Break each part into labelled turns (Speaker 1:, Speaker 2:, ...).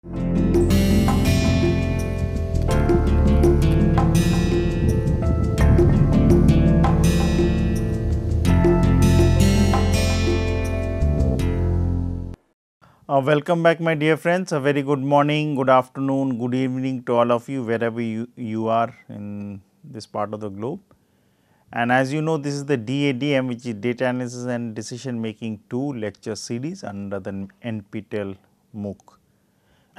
Speaker 1: Welcome back, my dear friends. A very good morning, good afternoon, good evening to all of you wherever you are in this part of the globe. And as you know, this is the DADM, which is Data Analysis and Decision Making 2 lecture series under the NPTEL MOOC.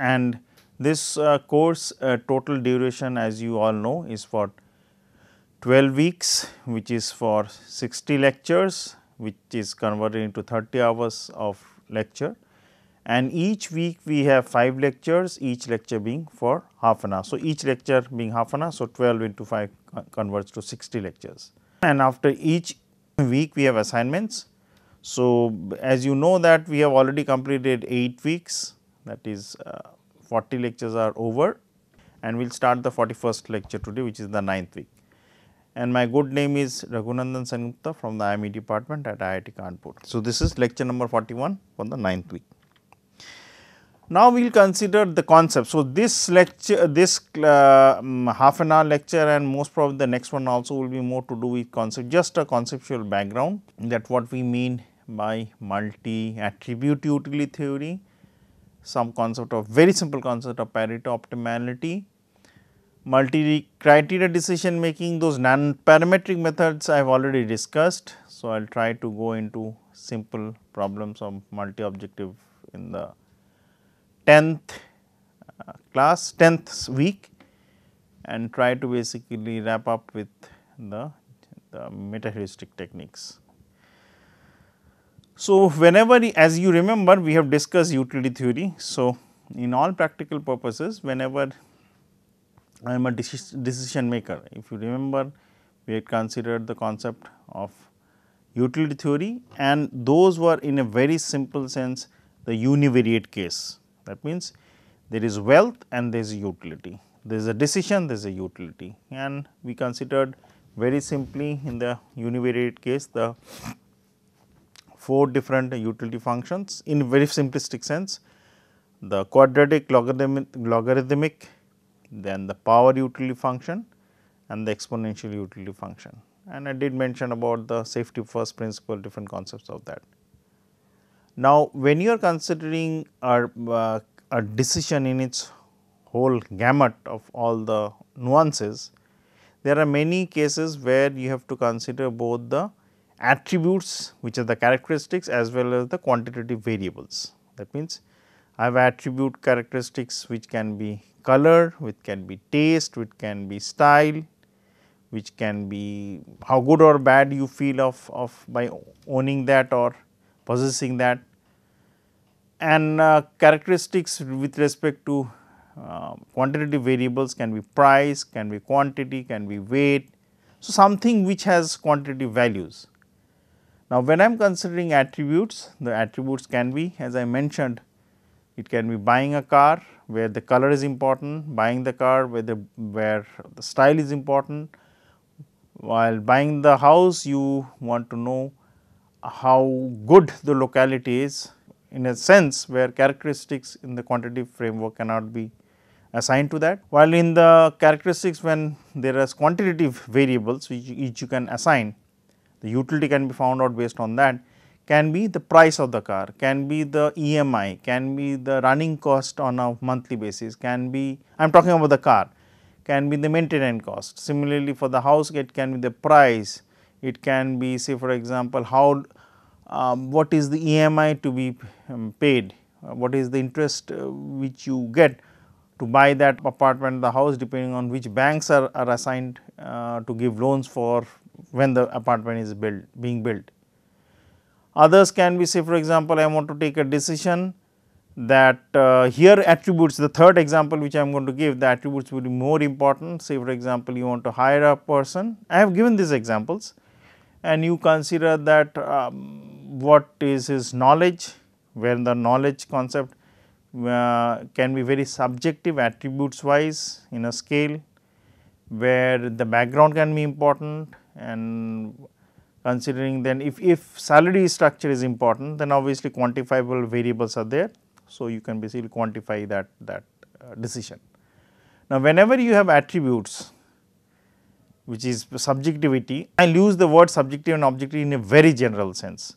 Speaker 1: And this course total duration, as you all know, is for 12 weeks, which is for 60 lectures, which is converted into 30 hours of lecture. And each week we have 5 lectures, each lecture being for half an hour. So, each lecture being half an hour, so 12 into 5 converts to 60 lectures. And after each week we have assignments. So, as you know that we have already completed 8 weeks, that is 40 lectures are over, and we will start the 41st lecture today, which is the 9th week. And my good name is Raghunandan Sengupta from the IME department at IIT Kanpur. So, this is lecture number 41 for the 9th week. Now, we will consider the concept. So, this lecture, this half an hour lecture and most probably the next one also will be more to do with concept, just a conceptual background, that what we mean by multi-attribute utility theory, some concept of very simple concept of Pareto optimality, multi-criteria decision making, those non-parametric methods I have already discussed. So, I will try to go into simple problems of multi-objective in the 10th class, 10th week, and try to basically wrap up with the meta-heuristic techniques. So, whenever, as you remember, we have discussed utility theory. So, in all practical purposes, whenever I am a decision maker, if you remember, we had considered the concept of utility theory, and those were in a very simple sense the univariate case. That means, there is wealth and there is utility, there is a decision, there is a utility, and we considered very simply in the univariate case the 4 different utility functions in very simplistic sense, the quadratic, logarithmic, then the power utility function and the exponential utility function. And I did mention about the safety first principle, different concepts of that. Now, when you are considering a decision in its whole gamut of all the nuances, there are many cases where you have to consider both the attributes, which are the characteristics, as well as the quantitative variables. That means, I have attribute characteristics which can be color, which can be taste, which can be style, which can be how good or bad you feel of by owning that or possessing that, and characteristics with respect to quantitative variables can be price, can be quantity, can be weight. So, something which has quantitative values. Now, when I am considering attributes, the attributes can be, as I mentioned, it can be buying a car where the color is important, buying the car where the style is important, while buying the house you want to know how good the locality is, in a sense where characteristics in the quantitative framework cannot be assigned to that. While in the characteristics, when there are quantitative variables which each you can assign, the utility can be found out based on that, can be the price of the car, can be the EMI, can be the running cost on a monthly basis, can be, I am talking about the car, can be the maintenance cost. Similarly, for the house it can be the price, it can be, say for example, how what is the EMI to be paid, what is the interest which you get to buy that apartment, the house, depending on which banks are assigned to give loans for when the apartment is being built. Others can be, say for example, I want to take a decision that here attributes, the third example which I am going to give, the attributes will be more important. Say for example, you want to hire a person, I have given these examples, and you consider that what is his knowledge, where the knowledge concept can be very subjective attributes wise in a scale, where the background can be important, and considering then if salary structure is important, then obviously quantifiable variables are there. So, you can basically quantify that decision. Now, whenever you have attributes which is subjectivity, I use the word subjective and objective in a very general sense.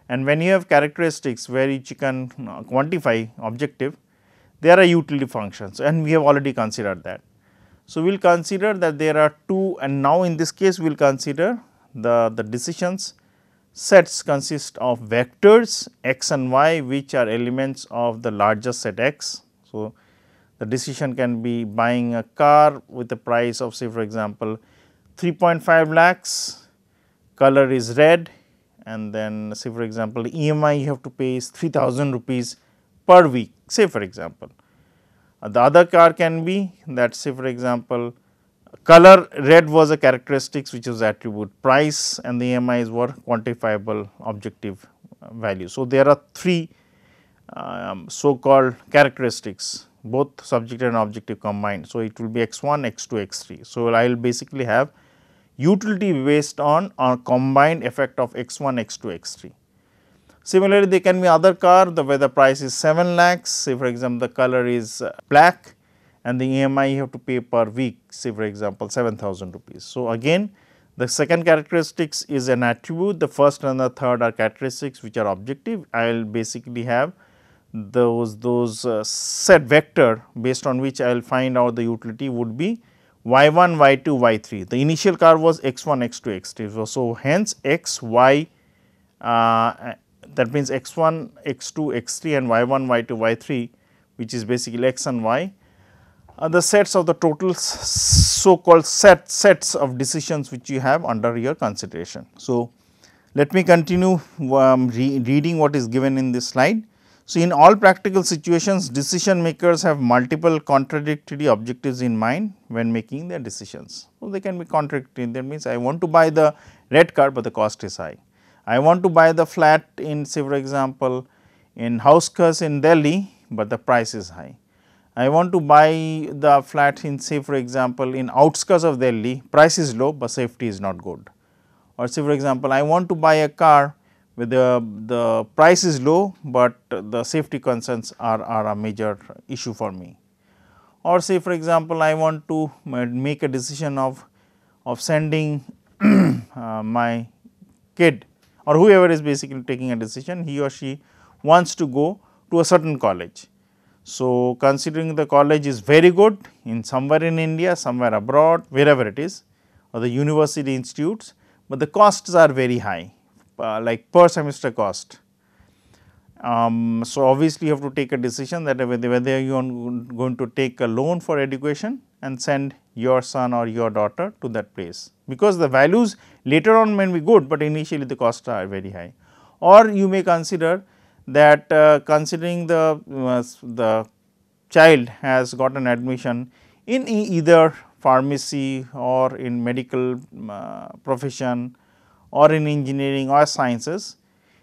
Speaker 1: And when you have characteristics where you can quantify objective, there are utility functions, and we have already considered that. So, we will consider that there are two, and now in this case we will consider the decisions sets consist of vectors x and y, which are elements of the largest set x. So, the decision can be buying a car with a price of, say for example, 3.5 lakhs, color is red, and then say for example, EMI you have to pay is 3000 rupees per week, say for example. The other car can be that, say for example, color red was a characteristics which was attribute, price and the EMIs were quantifiable objective value. So, there are three so called characteristics, both subjective and objective combined. So, it will be x1, x2, x3. So, I will basically have utility based on a combined effect of x1, x2, x3. Similarly, there can be other car where the price is 7 lakhs, say for example, the color is black and the EMI you have to pay per week, say for example, 7,000 rupees. So, again the second characteristics is an attribute, the first and the third are characteristics which are objective. I will basically have those set vector based on which I will find out the utility would be y1, y2, y3. The initial car was x1, x2, x3. So, hence x, y that means x1, x2, x3 and y1, y2, y3, which is basically x and y are the sets of the total so called sets of decisions which you have under your consideration. So, let me continue reading what is given in this slide. So, in all practical situations, decision makers have multiple contradictory objectives in mind when making their decisions. So, they can be contradictory, that means I want to buy the red car, but the cost is high. I want to buy the flat in, say for example, in Houskers in Delhi, but the price is high. I want to buy the flat in, say for example, in outskirts of Delhi, price is low, but safety is not good. Or say for example, I want to buy a car where the price is low, but the safety concerns are a major issue for me. Or say for example, I want to make a decision of sending my kid or whoever is basically taking a decision, he or she wants to go to a certain college. So, considering the college is very good in somewhere in India, somewhere abroad, wherever it is, or the university institutes, but the costs are very high, like per semester cost. So, obviously, you have to take a decision that whether you are going to take a loan for education and send your son or your daughter to that place, because the values later on may be good, but initially the costs are very high. Or you may consider that considering the child has got an admission in either pharmacy or in medical profession or in engineering or sciences,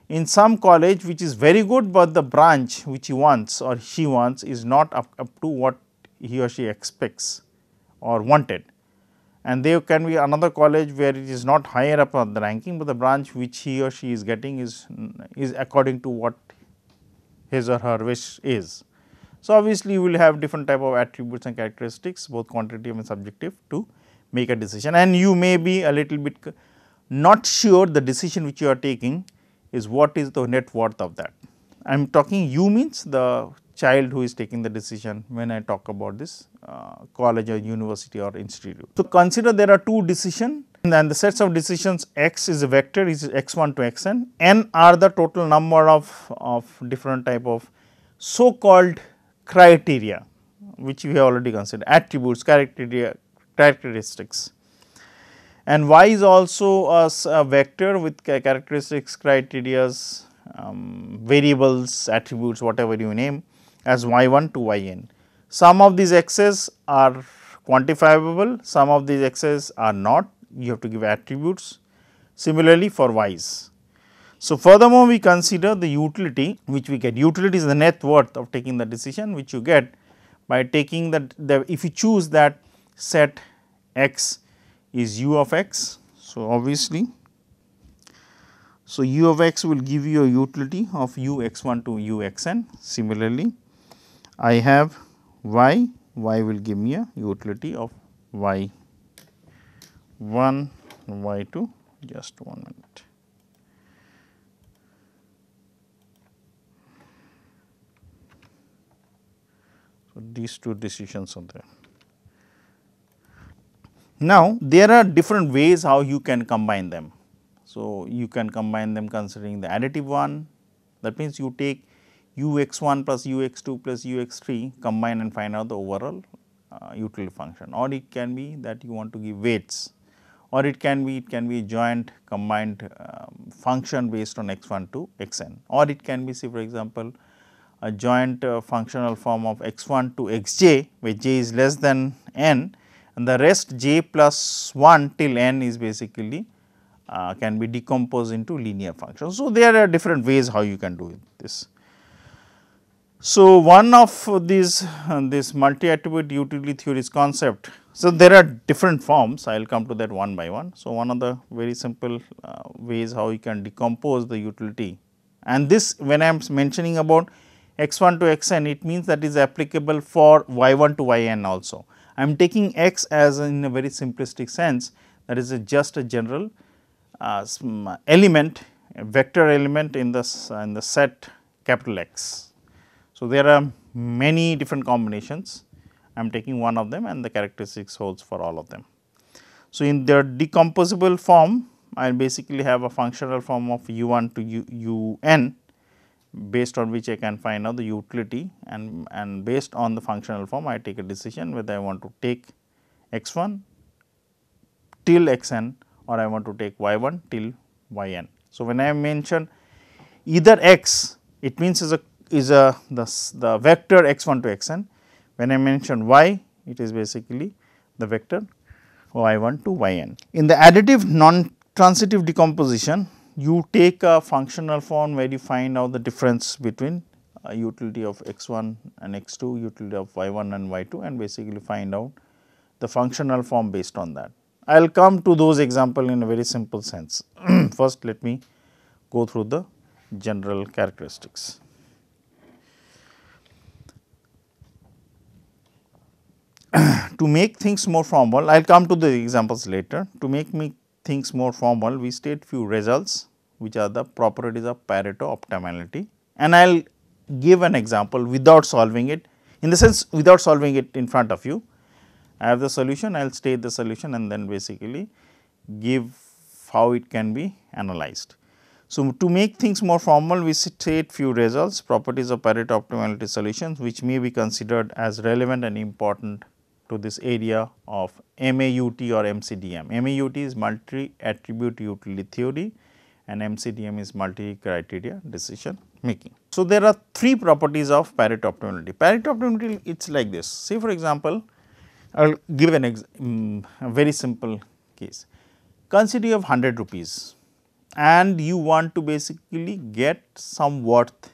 Speaker 1: in some college which is very good, but the branch which he wants or she wants is not up to what he or she expects or wanted. And there can be another college where it is not higher up on the ranking, but the branch which he or she is getting is according to what his or her wish is. So, obviously, you will have different type of attributes and characteristics, both quantitative and subjective, to make a decision, and you may be a little bit not sure the decision which you are taking is what is the net worth of that. I am talking you means the child who is taking the decision when I talk about this college or university or institute. So, consider there are two decisions and the sets of decisions x is a vector is x1 to xn, n are the total number of different type of so called criteria which we have already considered, attributes, characteristics, and y is also a vector with characteristics, criterias, variables, attributes, whatever you name as y1 to yn. Some of these x's are quantifiable, some of these x's are not, you have to give attributes. Similarly, for y's. So, furthermore, we consider the utility which we get. Utility is the net worth of taking the decision which you get by taking if you choose that set x is u of x. So, obviously, So, u of x will give you a utility of u x1 to u xn. Similarly, I have y, y will give me a utility of y 1, y 2, just 1 minute. So, these two decisions are there. Now, there are different ways how you can combine them. So, you can combine them considering the additive one, that means you take u x 1 plus u x 2 plus u x 3 combine and find out the overall utility function, or it can be that you want to give weights, or it can be joint combined function based on x 1 to x n, or it can be, say for example, a joint functional form of x 1 to x j, where j is less than n, and the rest j plus 1 till n is basically can be decomposed into linear functions. So, there are different ways how you can do this. So, one of these this multi-attribute utility theories concept. So, there are different forms, I will come to that one by one. So, one of the very simple ways how you can decompose the utility, and this when I am mentioning about x 1 to x n, it means that is applicable for y 1 to y n also. I am taking x as in a very simplistic sense, that is just a general element, a vector element in the set capital X. So, there are many different combinations, I am taking one of them and the characteristics holds for all of them. So, in their decomposable form, I basically have a functional form of u 1 to u n, based on which I can find out the utility, and based on the functional form I take a decision whether I want to take x 1 till x n or I want to take y 1 till y n. So, when I mention either x, it means the vector x 1 to x n. When I mention y, it is basically the vector y 1 to y n. In the additive non-transitive decomposition, you take a functional form where you find out the difference between utility of x 1 and x 2, utility of y 1 and y 2, and basically find out the functional form based on that. I will come to those example in a very simple sense. First, let me go through the general characteristics. To make things more formal, I will come to the examples later. To make things more formal, we state few results which are the properties of Pareto optimality, and I will give an example without solving it, in the sense without solving it in front of you. I have the solution, I will state the solution and then basically give how it can be analyzed. So, to make things more formal, we state few results, properties of Pareto optimality solutions, which may be considered as relevant and important to this area of MAUT or MCDM. MAUT is multi-attribute utility theory and MCDM is multi-criteria decision making. So, there are three properties of Pareto optimality. Pareto optimality, it is like this. Say for example, I will give a very simple case. Consider you have 100 rupees and you want to basically get some worth,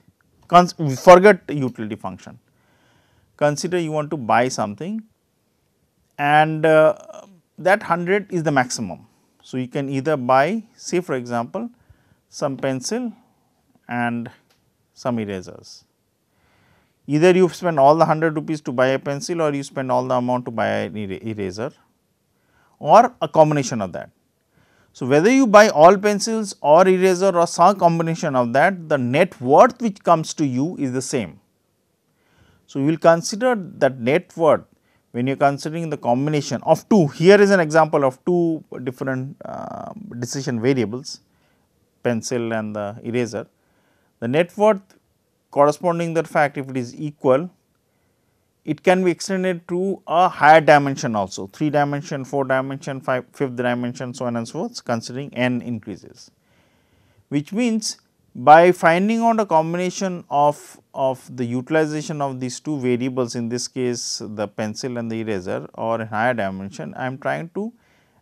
Speaker 1: forget utility function. Consider you want to buy something and that 100 is the maximum. So, you can either buy, say for example, some pencil and some erasers. Either you spend all the 100 rupees to buy a pencil or you spend all the amount to buy an eraser, or a combination of that. So, whether you buy all pencils or eraser or some combination of that, the net worth which comes to you is the same. So, you will consider that net worth when you are considering the combination of two. Here is an example of two different decision variables, pencil and the eraser. The net worth corresponding the fact, if it is equal, it can be extended to a higher dimension also, 3 dimension, 4 dimension, 5th dimension, so on and so forth, considering n increases. Which means, by finding out a combination of the utilization of these two variables, in this case the pencil and the eraser, or a higher dimension, I am trying to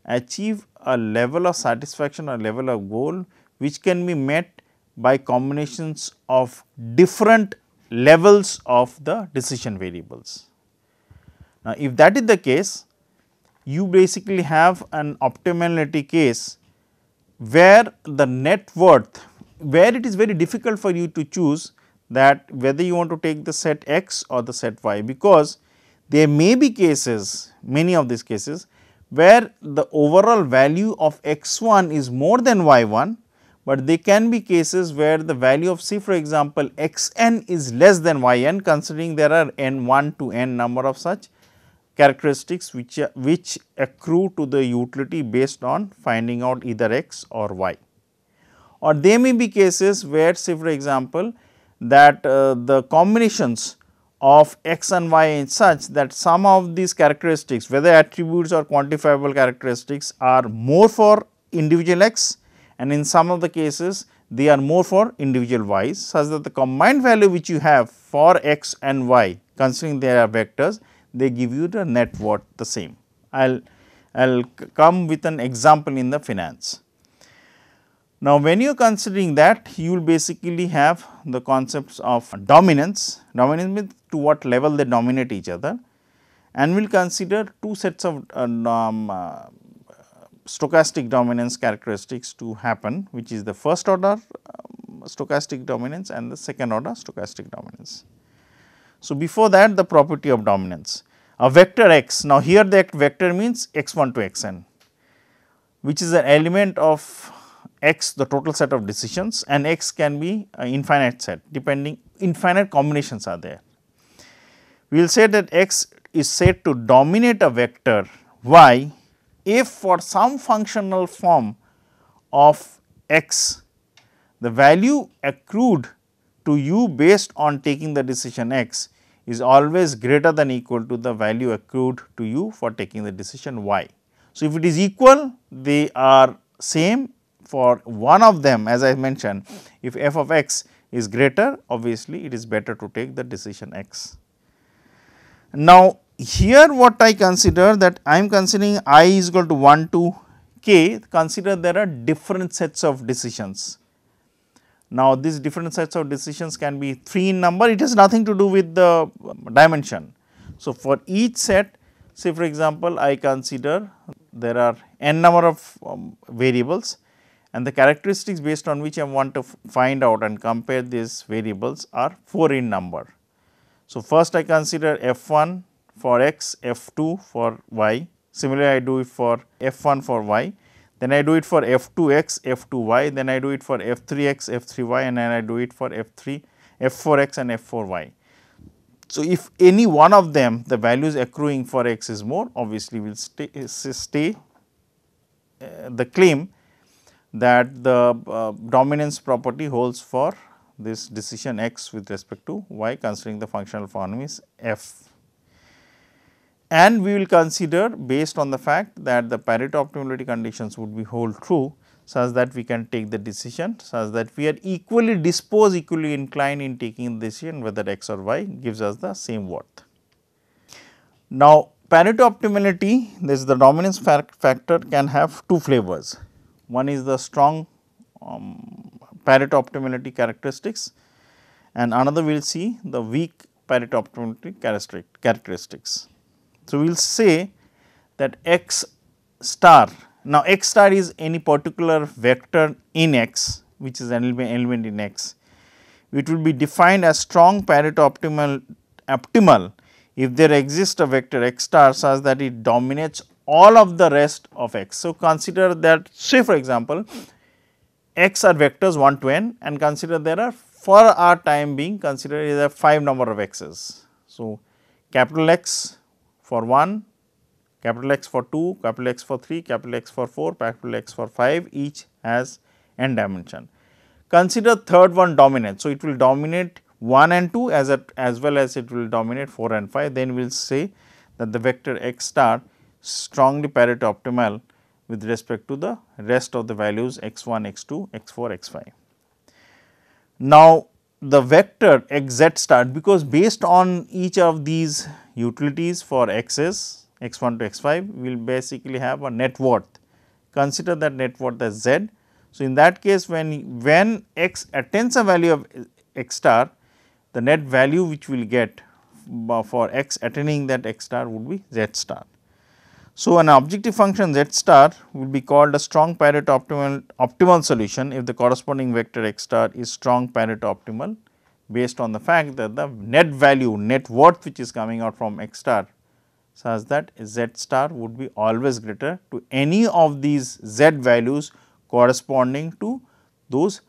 Speaker 1: achieve a level of satisfaction or level of goal which can be met by combinations of different levels of the decision variables. Now, if that is the case, you basically have an optimality case where the net worth, where it is very difficult for you to choose that whether you want to take the set x or the set y, because there may be cases, many of these cases, where the overall value of x 1 is more than y 1, but there can be cases where the value of, say for example, x n is less than y n, considering there are n 1 to n number of such characteristics which accrue to the utility based on finding out either x or y. Or there may be cases where, say for example, that the combinations of x and y is such that some of these characteristics, whether attributes or quantifiable characteristics, are more for individual x, and in some of the cases they are more for individual y's, such that the combined value which you have for x and y, considering they are vectors, they give you the net worth the same. I will come with an example in the finance. Now, when you are considering that, you will basically have the concepts of dominance. Dominance means to what level they dominate each other, and we will consider two sets of stochastic dominance characteristics to happen, which is the first order stochastic dominance and the second order stochastic dominance. So, before that, the property of dominance, a vector x. Now, here that vector means x 1 to x n, which is an element of x, the total set of decisions, and x can be an infinite set, depending infinite combinations are there. We will say that x is said to dominate a vector y if for some functional form of x, the value accrued to you based on taking the decision x is always greater than equal to the value accrued to you for taking the decision y. So, if it is equal, they are same. For one of them, as I mentioned, if f of x is greater, obviously it is better to take the decision x. Now, here what I consider, that I am considering I is equal to 1 to k, consider there are different sets of decisions. Now, these different sets of decisions can be 3 in number, it has nothing to do with the dimension. So, for each set, say for example, I consider there are n number of variables, and the characteristics based on which I want to find out and compare these variables are 4 in number. So, first I consider f 1 for x, f 2 for y, similarly I do it for f 1 for y, then I do it for f 2 x, f 2 y, then I do it for f 3 x, f 3 y, and then I do it for f 4 x and f 4 y. So, if any one of them the values accruing for x is more, obviously we will stay the claim that the dominance property holds for this decision x with respect to y, considering the functional form is f. And we will consider, based on the fact that the Pareto optimality conditions would be hold true, such that we can take the decision, such that we are equally disposed, equally inclined in taking the decision whether x or y gives us the same worth. Now, Pareto optimality, this is the dominance factor, can have two flavors. One is the strong Pareto optimality characteristics, and another we will see the weak Pareto optimality characteristics. So, we will say that x star, now x star is any particular vector in x, which is an element in x. It will be defined as strong Pareto optimal if there exists a vector x star such that it dominates all of the rest of x. So, consider that, say for example, x are vectors 1 to n, and consider there are, for our time being, consider is a 5 number of x's. So, capital X for 1, capital X for 2, capital X for 3, capital X for 4, capital X for 5, each has n dimension. Consider third one dominant. So, it will dominate 1 and 2 as well as it will dominate 4 and 5, then we will say that the vector x star strongly Pareto optimal with respect to the rest of the values x 1, x 2, x 4, x 5. Now, the vector x z star, because based on each of these utilities for x's, x 1 to x 5, we will basically have a net worth. Consider that net worth as z. So, in that case, when x attains a value of x star, the net value which we will get for x attaining that x star would be z star. So, an objective function z star will be called a strong Pareto optimal solution if the corresponding vector x star is strong Pareto optimal based on the fact that the net value, net worth which is coming out from x star such that z star would be always greater to any of these z values corresponding to those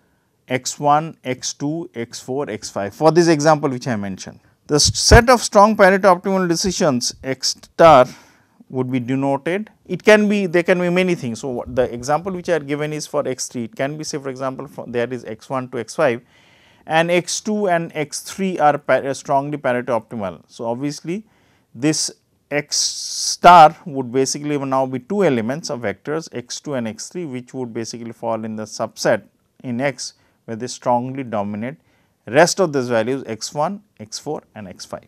Speaker 1: x1, x2, x4, x5 for this example which I mentioned. The set of strong Pareto optimal decisions x star would be denoted, it can be, there can be many things. So, the example which I had given is for x3, it can be say for example, there is x1 to x5 and x2 and x3 are strongly Pareto optimal. So, obviously, this x star would basically now be two elements of vectors x2 and x3 which would basically fall in the subset in x where they strongly dominate rest of these values x1, x4 and x5.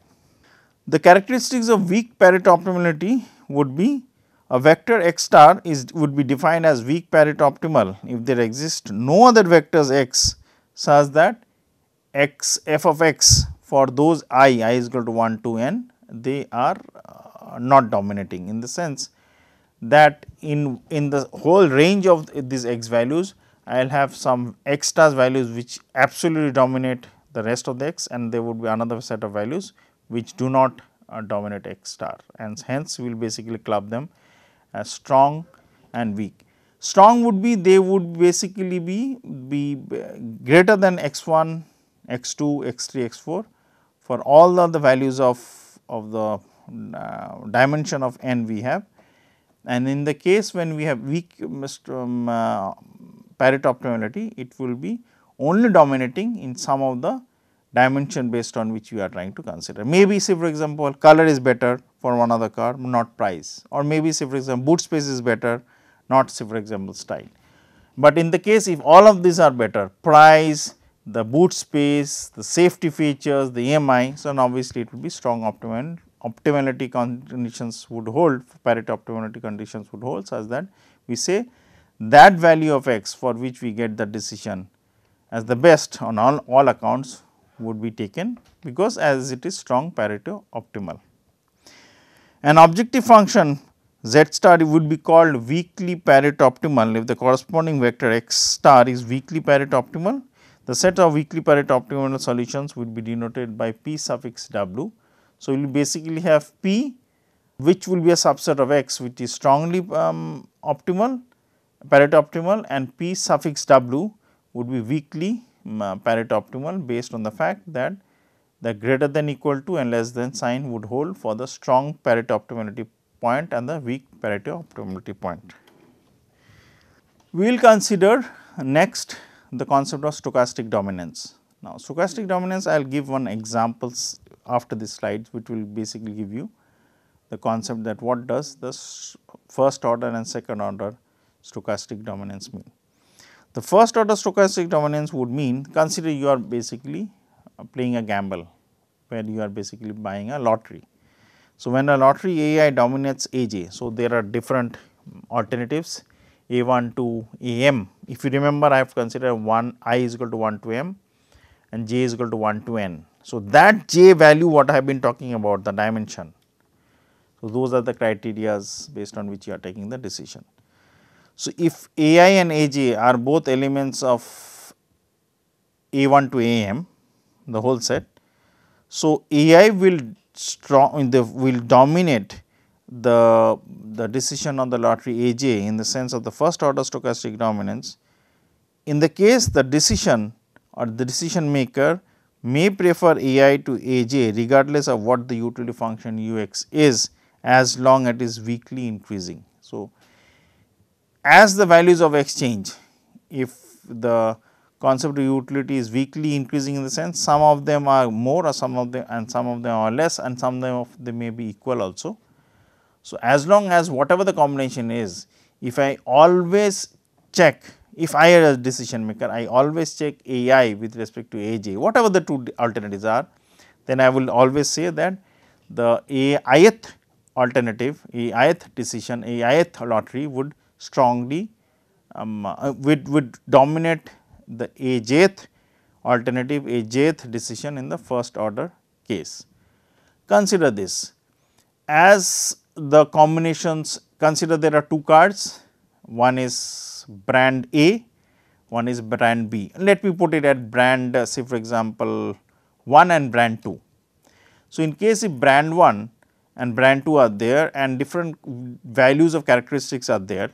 Speaker 1: The characteristics of weak Pareto optimality would be a vector x star would be defined as weak Pareto optimal if there exist no other vectors x such that x f of x for those I is equal to 1 to n, they are not dominating in the sense that in the whole range of these x values, I will have some x stars values which absolutely dominate the rest of the x and there would be another set of values which do not dominate x star, and hence we will basically club them as strong and weak. Strong would be, they would basically be greater than x1, x2, x3, x4 for all of the values of the dimension of n we have, and in the case when we have weak Pareto optimality, it will be only dominating in some of the dimension based on which we are trying to consider. Maybe say for example, color is better for one other car, not price, or maybe say for example, boot space is better, not say for example, style. But in the case if all of these are better, price, the boot space, the safety features, the EMI, so obviously it will be strong optimality conditions would hold, Pareto optimality conditions would hold such that we say that value of x for which we get the decision as the best on all accounts would be taken, because as it is strong Pareto optimal. An objective function z star would be called weakly Pareto optimal if the corresponding vector x star is weakly Pareto optimal. The set of weakly Pareto optimal solutions would be denoted by p suffix w. So, we will basically have p which will be a subset of x which is strongly optimal, Pareto optimal, and p suffix w would be weakly Pareto optimal based on the fact that the greater than equal to and less than sign would hold for the strong Pareto optimality point and the weak Pareto optimality point. We will consider next the concept of stochastic dominance. Now, stochastic dominance I will give one examples after this slides which will basically give you the concept that what does the first order and second order stochastic dominance mean. The first order stochastic dominance would mean, consider you are basically playing a gamble where you are basically buying a lottery. So, when a lottery AI dominates AJ, so there are different alternatives A1 to AM. If you remember, I have considered I is equal to 1 to m and j is equal to 1 to n. So, that j value what I have been talking about, the dimension. So, those are the criterias based on which you are taking the decision. So, if AI and AJ are both elements of A1 to AM, the whole set. So, AI will dominate the decision on the lottery AJ in the sense of the first order stochastic dominance. In the case the decision or the decision maker may prefer AI to AJ regardless of what the utility function Ux is, as long as it is weakly increasing. So, as the values of x change, if the concept of utility is weakly increasing in the sense some of them are more or some of them are less and some of them may be equal also. So, as long as whatever the combination is, if I always check, if I as a decision maker, I always check AI with respect to AJ, whatever the two alternatives are, then I will always say that the ith alternative, ith decision, ith lottery would strongly would dominate the ajth alternative, ajth decision in the first order case. Consider this, as the combinations consider there are two cards, one is brand A, one is brand B. Let me put it at brand say for example 1 and brand 2. So, in case if brand 1 and brand 2 are there and different values of characteristics are there,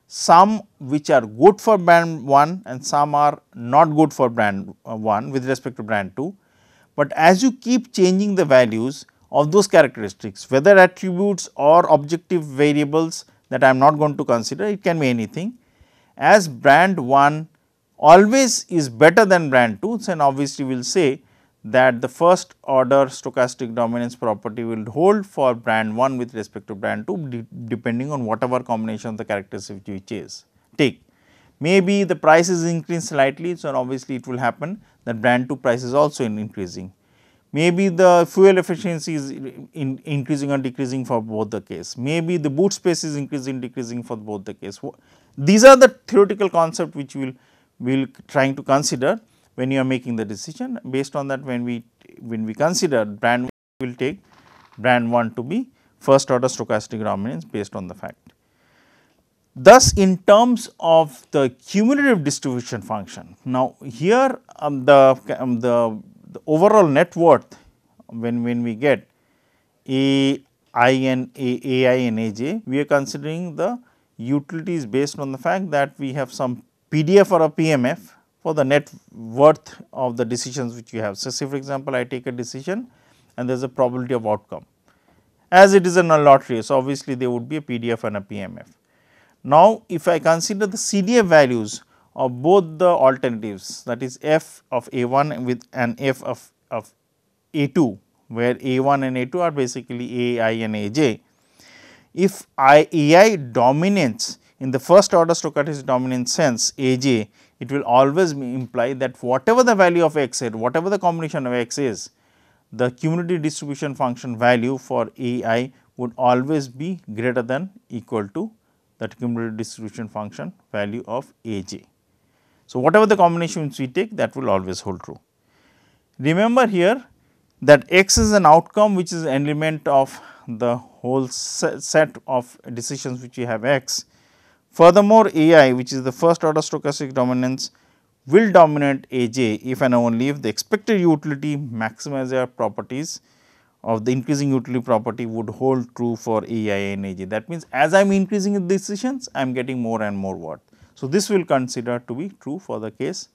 Speaker 1: some which are good for brand 1 and some are not good for brand 1 with respect to brand 2. But as you keep changing the values of those characteristics, whether attributes or objective variables that I am not going to consider, it can be anything. As brand 1 always is better than brand 2, then obviously we will say that the first order stochastic dominance property will hold for brand 1 with respect to brand 2 depending on whatever combination of the characteristics you take. Maybe the price is increased slightly, so obviously it will happen that brand 2 price is also increasing. Maybe the fuel efficiency is increasing or decreasing for both the case. Maybe the boot space is increasing decreasing for both the case. These are the theoretical concepts which we will trying to consider when you are making the decision. Based on that, when we consider brand 1, we will take brand 1 to be first order stochastic dominance based on the fact. Thus, in terms of the cumulative distribution function, now here the overall net worth when we get AI and AJ, we are considering the utilities based on the fact that we have some PDF or a PMF for the net worth of the decisions which you have. So, say for example, I take a decision and there is a probability of outcome, as it is a lottery. So, obviously, there would be a PDF and a PMF. Now, if I consider the CDF values of both the alternatives, that is f of A1 with an f of A2, where A1 and A2 are basically AI and AJ. If AI dominates in the first order stochastic dominance sense AJ, it will always imply that whatever the value of x is, whatever the combination of x is, the cumulative distribution function value for AI would always be greater than equal to that cumulative distribution function value of AJ. So, whatever the combinations we take, that will always hold true. Remember here that x is an outcome which is an element of the whole set of decisions which we have x. Furthermore, AI, which is the first order stochastic dominance, will dominate AJ if and only if the expected utility maximizer properties of the increasing utility property would hold true for AI and AJ. That means, as I am increasing the decisions, I am getting more and more worth. So, this will consider to be true for the case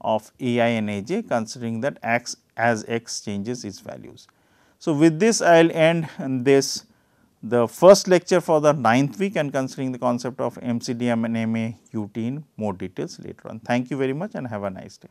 Speaker 1: of AI and AJ, considering that as x changes its values. So, with this I will end this the first lecture for the 9th week and considering the concept of MCDM and MAUT in more details later on. Thank you very much and have a nice day.